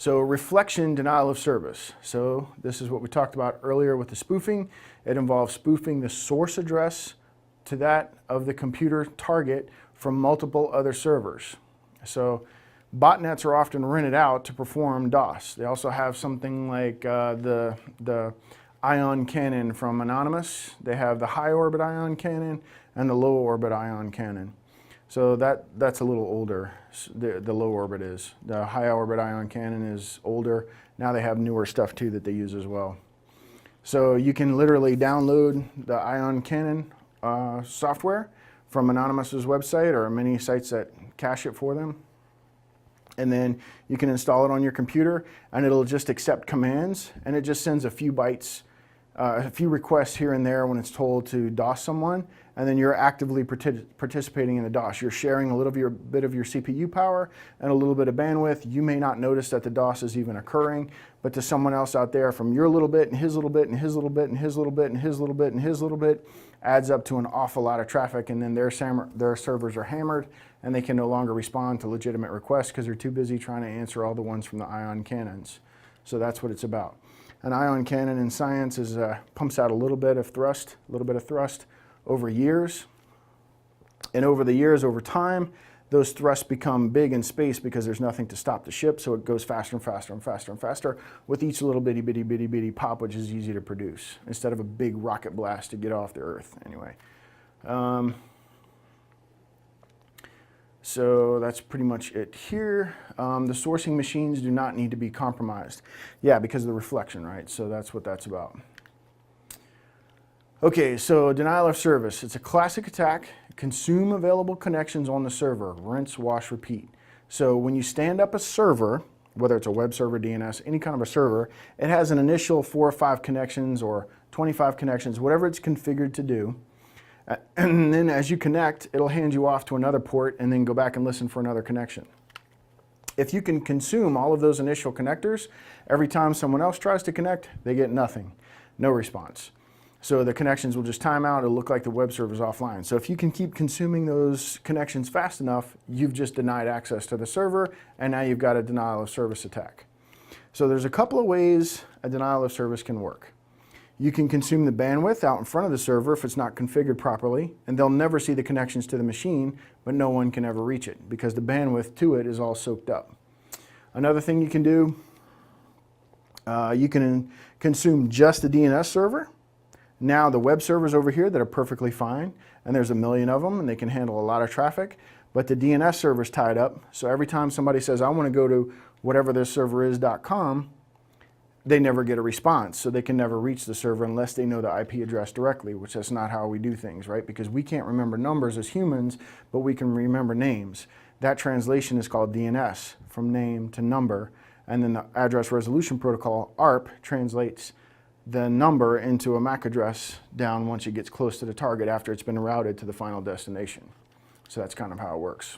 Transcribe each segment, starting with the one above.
So reflection denial of service. So this is what we talked about earlier with the spoofing. It involves spoofing the source address to that of the computer target from multiple other servers. So botnets are often rented out to perform DOS. They also have something like the ion cannon from Anonymous. They have the high orbit ion cannon and the low orbit ion cannon. So that's a little older, the low orbit is. The high orbit ion cannon is older. Now they have newer stuff too that they use as well. So you can literally download the ion cannon software from Anonymous's website or many sites that cache it for them. And then you can install it on your computer and it'll just accept commands and it just sends a few bytes, a few requests here and there when it's told to DOS someone, and then you're actively participating in the DOS. You're sharing a little bit of your CPU power and a little bit of bandwidth. You may not notice that the DOS is even occurring, but to someone else out there, from your little bit and his little bit and his little bit and his little bit and his little bit and his little bit adds up to an awful lot of traffic, and then their servers are hammered and they can no longer respond to legitimate requests because they're too busy trying to answer all the ones from the ion cannons. So that's what it's about. An ion cannon in science is pumps out a little bit of thrust over years. And over the years, over time, those thrusts become big in space because there's nothing to stop the ship, so it goes faster and faster and faster and faster with each little bitty pop, which is easy to produce, instead of a big rocket blast to get off the Earth, anyway. So that's pretty much it here. The sourcing machines do not need to be compromised. Yeah, because of the reflection, right? So that's what that's about. Okay, so denial of service. It's a classic attack. Consume available connections on the server. Rinse, wash, repeat. So when you stand up a server, whether it's a web server, DNS, any kind of a server, it has an initial 4 or 5 connections or 25 connections, whatever it's configured to do. And then as you connect, it'll hand you off to another port and then go back and listen for another connection. If you can consume all of those initial connectors, every time someone else tries to connect, they get nothing, no response. So the connections will just time out. It'll look like the web server's offline. So if you can keep consuming those connections fast enough, you've just denied access to the server, and now you've got a denial of service attack. So there's a couple of ways a denial of service can work. You can consume the bandwidth out in front of the server if it's not configured properly, and they'll never see the connections to the machine, but no one can ever reach it because the bandwidth to it is all soaked up. Another thing you can do, you can consume just the DNS server. Now the web servers over here that are perfectly fine, and there's a million of them and they can handle a lot of traffic, but the DNS server's tied up, so every time somebody says, I want to go to whatever this server is.com, they never get a response, so they can never reach the server unless they know the IP address directly, which that's not how we do things, right? Because we can't remember numbers as humans, but we can remember names. That translation is called DNS, from name to number, and then the address resolution protocol, ARP, translates the number into a MAC address down once it gets close to the target after it's been routed to the final destination. So that's kind of how it works.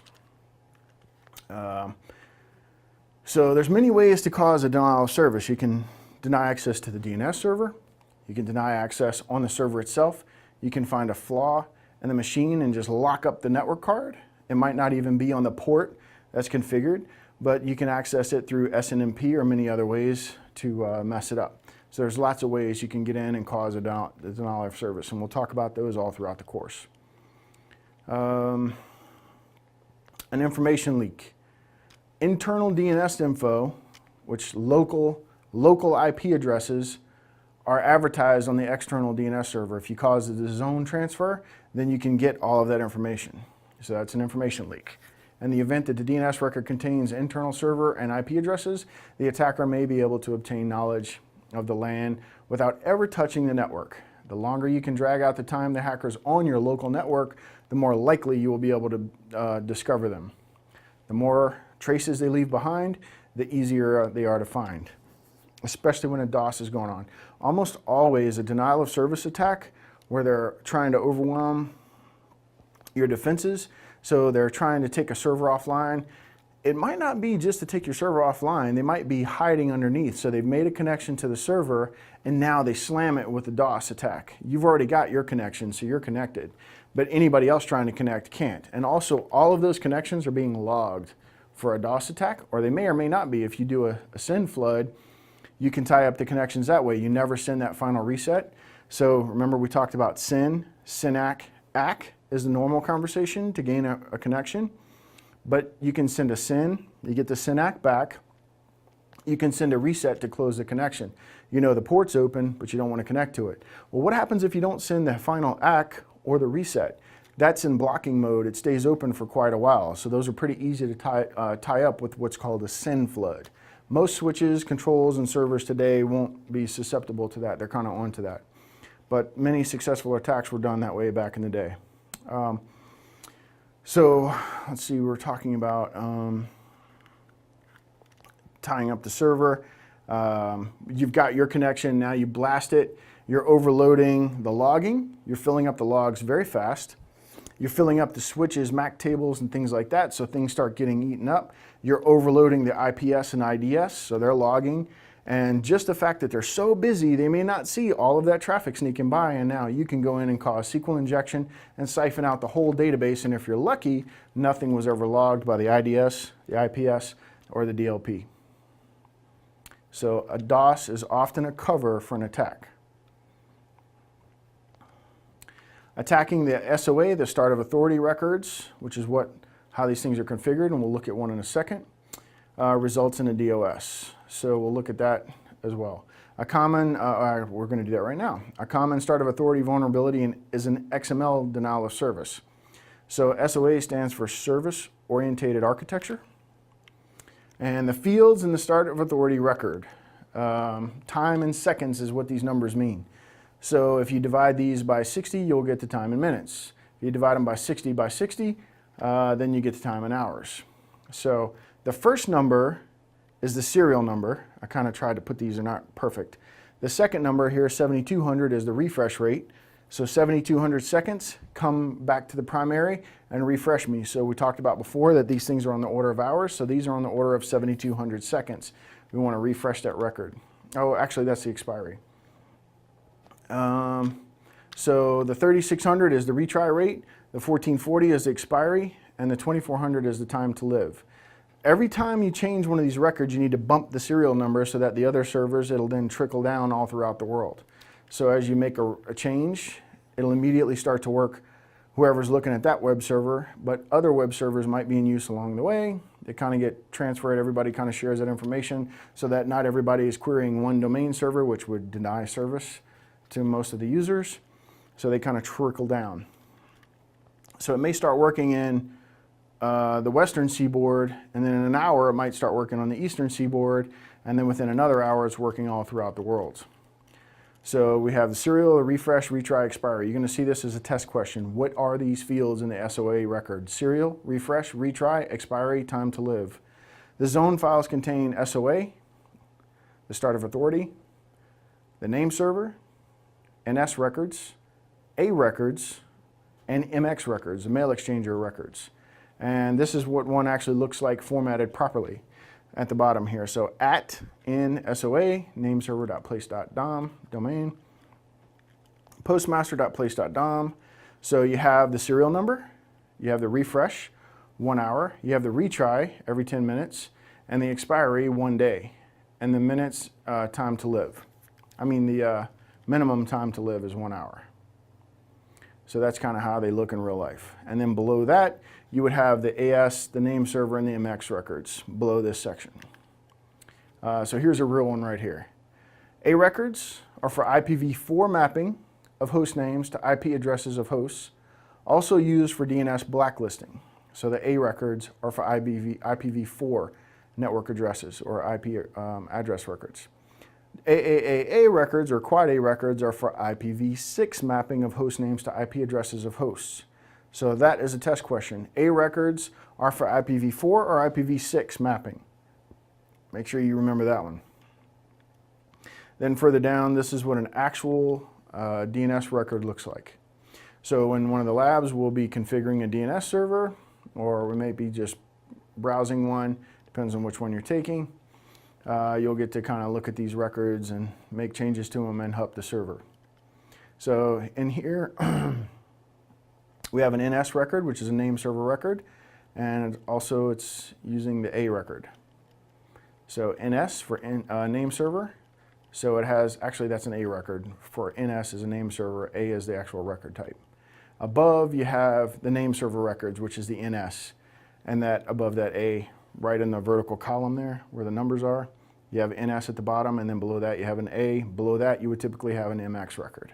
So there's many ways to cause a denial of service. You can deny access to the DNS server. You can deny access on the server itself. You can find a flaw in the machine and just lock up the network card. It might not even be on the port that's configured, but you can access it through SNMP or many other ways to mess it up. So there's lots of ways you can get in and cause a denial of service, and we'll talk about those all throughout the course. An information leak. Internal DNS info, which local IP addresses, are advertised on the external DNS server. If you cause the zone transfer, then you can get all of that information. So that's an information leak. In the event that the DNS record contains internal server and IP addresses, the attacker may be able to obtain knowledge of the LAN without ever touching the network. The longer you can drag out the time the hacker's on your local network, the more likely you will be able to discover them. The more traces they leave behind, the easier they are to find, especially when a DOS is going on. Almost always a denial of service attack where they're trying to overwhelm your defenses. So they're trying to take a server offline. It might not be just to take your server offline. They might be hiding underneath. So they've made a connection to the server and now they slam it with a DOS attack. You've already got your connection, so you're connected. But anybody else trying to connect can't. And also all of those connections are being logged for a DOS attack, or they may or may not be. If you do a SYN flood, you can tie up the connections that way. You never send that final reset. So remember we talked about SYN, SYNAC, ACK is the normal conversation to gain a connection. But you can send a SYN, you get the SYNAC back. You can send a reset to close the connection. You know the port's open, but you don't want to connect to it. Well, what happens if you don't send the final ACK or the reset? That's in blocking mode. It stays open for quite a while. So those are pretty easy to tie up with what's called a SYN flood. Most switches, controls, and servers today won't be susceptible to that. They're kind of onto that. But many successful attacks were done that way back in the day. So let's see, we're talking about tying up the server. You've got your connection, now you blast it. You're overloading the logging. You're filling up the logs very fast. You're filling up the switches, MAC tables, and things like that, so things start getting eaten up. You're overloading the IPS and IDS, so they're logging. And just the fact that they're so busy, they may not see all of that traffic sneaking by, and now you can go in and cause SQL injection and siphon out the whole database, and if you're lucky, nothing was ever logged by the IDS, the IPS, or the DLP. So a DOS is often a cover for an attack. Attacking the SOA, the start of authority records, which is how these things are configured, and we'll look at one in a second, results in a DOS. So we'll look at that as well. A common, we're going to do that right now. A common start of authority vulnerability is an XML denial of service. So SOA stands for Service Oriented Architecture. And the fields in the start of authority record, time in seconds is what these numbers mean. So if you divide these by 60, you'll get the time in minutes. If you divide them by 60 by 60, then you get the time in hours. So the first number is the serial number. I kind of tried to put these, are not perfect. The second number here, 7200, is the refresh rate. So 7200 seconds, come back to the primary and refresh me. So we talked about before that these things are on the order of hours, so these are on the order of 7200 seconds. We want to refresh that record. Oh, actually that's the expiry. So the 3600 is the retry rate, the 1440 is the expiry, and the 2400 is the time to live. Every time you change one of these records, you need to bump the serial number so that the other servers, it'll then trickle down all throughout the world. So as you make a change, it'll immediately start to work whoever's looking at that web server, but other web servers might be in use along the way. They kind of get transferred, everybody kind of shares that information so that not everybody is querying one domain server, which would deny service to most of the users. So they kind of trickle down. So it may start working in the western seaboard, and then in an hour it might start working on the eastern seaboard, and then within another hour it's working all throughout the world. So we have the serial, refresh, retry, expiry. You're going to see this as a test question. What are these fields in the SOA record? Serial, refresh, retry, expiry, time to live. The zone files contain SOA, the start of authority, the name server, NS records, A records, and MX records, the mail exchanger records. And this is what one actually looks like formatted properly at the bottom here. So at in SOA, nameserver.place.dom, domain, postmaster.place.dom. So you have the serial number, you have the refresh, 1 hour, you have the retry every 10 minutes, and the expiry 1 day, and the minutes time to live. The minimum time to live is 1 hour. So that's kind of how they look in real life. And then below that, you would have the AS, the name server, and the MX records below this section. So here's a real one right here. A records are for IPv4 mapping of host names to IP addresses of hosts, also used for DNS blacklisting. So the A records are for IPv4 network addresses or IP address records. AAA records or quad A records are for IPv6 mapping of host names to IP addresses of hosts. So that is a test question. A records are for IPv4 or IPv6 mapping. Make sure you remember that one. Then further down, this is what an actual DNS record looks like. So in one of the labs, we'll be configuring a DNS server, or we may be just browsing one, depends on which one you're taking. You'll get to kind of look at these records and make changes to them and help the server. So in here, we have an NS record, which is a name server record, and also it's using the A record. So NS for name server. So it has, actually that's an A record. For NS is a name server, A is the actual record type. Above you have the name server records, which is the NS. And that above that A, right in the vertical column there where the numbers are, you have NS at the bottom, and then below that you have an A. Below that you would typically have an MX record.